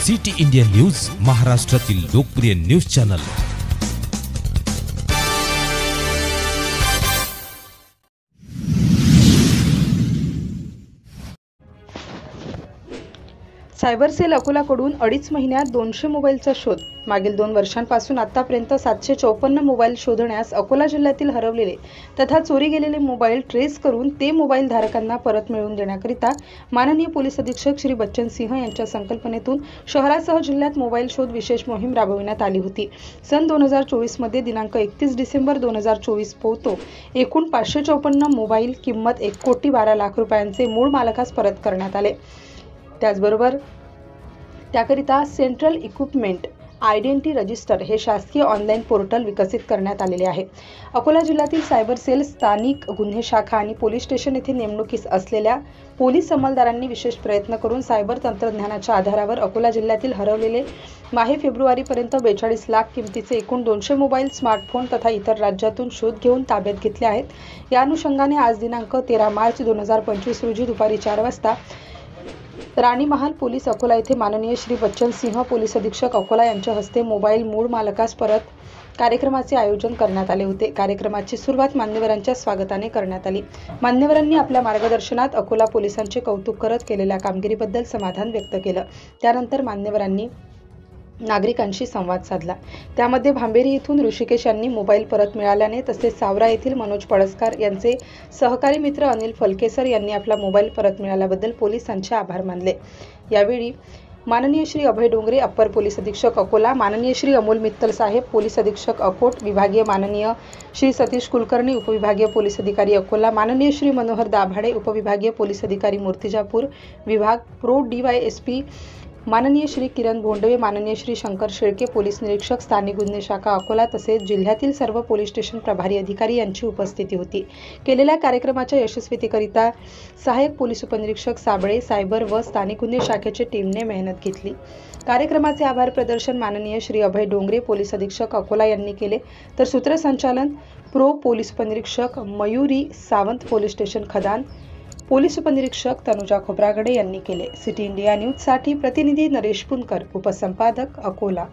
City India news, महाराष्ट्रातील लोकप्रिय news channel. Cyber sale अकोलाकडून 2.5 महिन्यात 200 मोबाईलचा शोध। मागील 2 वर्षांपासून आतापर्यंत 754 मोबाईल शोधण्यास अकोला जिल्ह्यातील हरवलेले तथा चोरी गेलेले मोबाईल ट्रेस करून ते मोबाईल धारकांना परत मिळवून देण्याकरिता माननीय पोलीस अधीक्षक श्री बच्चन सिंह यांच्या संकल्पनेतून शहरासह जिल्ह्यात मोबाईल शोध विशेष मोहीम राबविण्यात आली होती। सन 2024 मध्ये दिनांक 31 डिसेंबर 2024 पोतो एकूण 554 मोबाईल किंमत 1,12 लाख रुपयांचे मूळ मालकास परत करण्यात आले। त्याचबरोबर त्याकरिता सेंट्रल इक्विपमेंट आयडेंटिटी रजिस्टर हे शासकीय ऑनलाईन पोर्टल विकसित करण्यात आलेले आहे। अकोला जिल्ह्यातील सायबर सेल, स्थानिक गुन्हे शाखा आणि पोलीस स्टेशन येथे नेमणुकीस असलेल्या पोलीस अंमलदारांनी विशेष प्रयत्न करून सायबर तंत्रज्ञानाच्या आधारावर अकोला जिल्ह्यातील हरवलेले माहे फेब्रुवारीपर्यंत 42 लाख किमतीचे एकूण 200 मोबाईल, स्मार्टफोन तथा इतर राज्यातून शोध घेऊन ताब्यात घेतले आहेत। या अनुषंगाने आज दिनांक 13 मार्च 2025 रोजी दुपारी 4 वाजता राणी महाल पोलीस अकोला येथे माननीय श्री बच्चन सिंह पोलीस अधीक्षक अकोला यांच्या हस्ते मोबाईल मूळ मालकास परत कार्यक्रमाचे आयोजन करण्यात आले होते। कार्यक्रमाची सुरुवात मान्यवरांच्या स्वागताने करण्यात आली। मान्यवरांनी आपल्या मार्गदर्शनात अकोला पोलिसांचे कौतुक करत केलेल्या कामगिरीबद्दल समाधान व्यक्त केलं। त्यानंतर मान्यवरांनी नागरिकांशी संवाद साधला। त्यामध्ये भांबेरी येथून ऋषिकेश यांनी मोबाईल परत मिळाल्याने, तसेच सावरा येथील मनोज पळसकर यांचे सहकारी मित्र अनिल फलकेसर यांनी आपला मोबाईल परत मिळाल्याबद्दल पोलिसांचे आभार मानले। यावेळी माननीय श्री अभय डोंगरे अप्पर पोलीस अधीक्षक अकोला, माननीय श्री अमोल मित्तल साहेब पोलीस अधीक्षक अकोट विभागीय, माननीय श्री सतीश कुलकर्णी उपविभागीय पोलीस अधिकारी अकोला, माननीय श्री मनोहर दाभाडे उपविभागीय पोलीस अधिकारी मूर्तिजापूर विभाग प्रो DYSP, माननीय श्री किरण भोंडवे, माननीय श्री शंकर शेळके पोलीस निरीक्षक स्थानिक गुन्हे शाखा अकोला तसेच जिल्ह्यातील सर्व पोलीस स्टेशन प्रभारी अधिकारी यांची उपस्थिती होती। केलेल्या कार्यक्रमाच्या यशस्वीतेकरिता सहाय्यक पोलीस उपनिरीक्षक साबळे, सायबर व स्थानिक गुन्हे शाखेच्या टीमने मेहनत घेतली। कार्यक्रमाचे आभार प्रदर्शन माननीय श्री अभय डोंगरे पोलीस अधीक्षक अकोला यांनी केले, तर सूत्रसंचालन प्रो पोलीस उपनिरीक्षक मयुरी सावंत पोलीस स्टेशन खदान पोलीस उपनिरीक्षक तनुजा खोब्रागडे यांनी केले। सिटी इंडिया न्यूज साठी प्रतिनिधी नरेश पुनकर, उपसंपादक अकोला।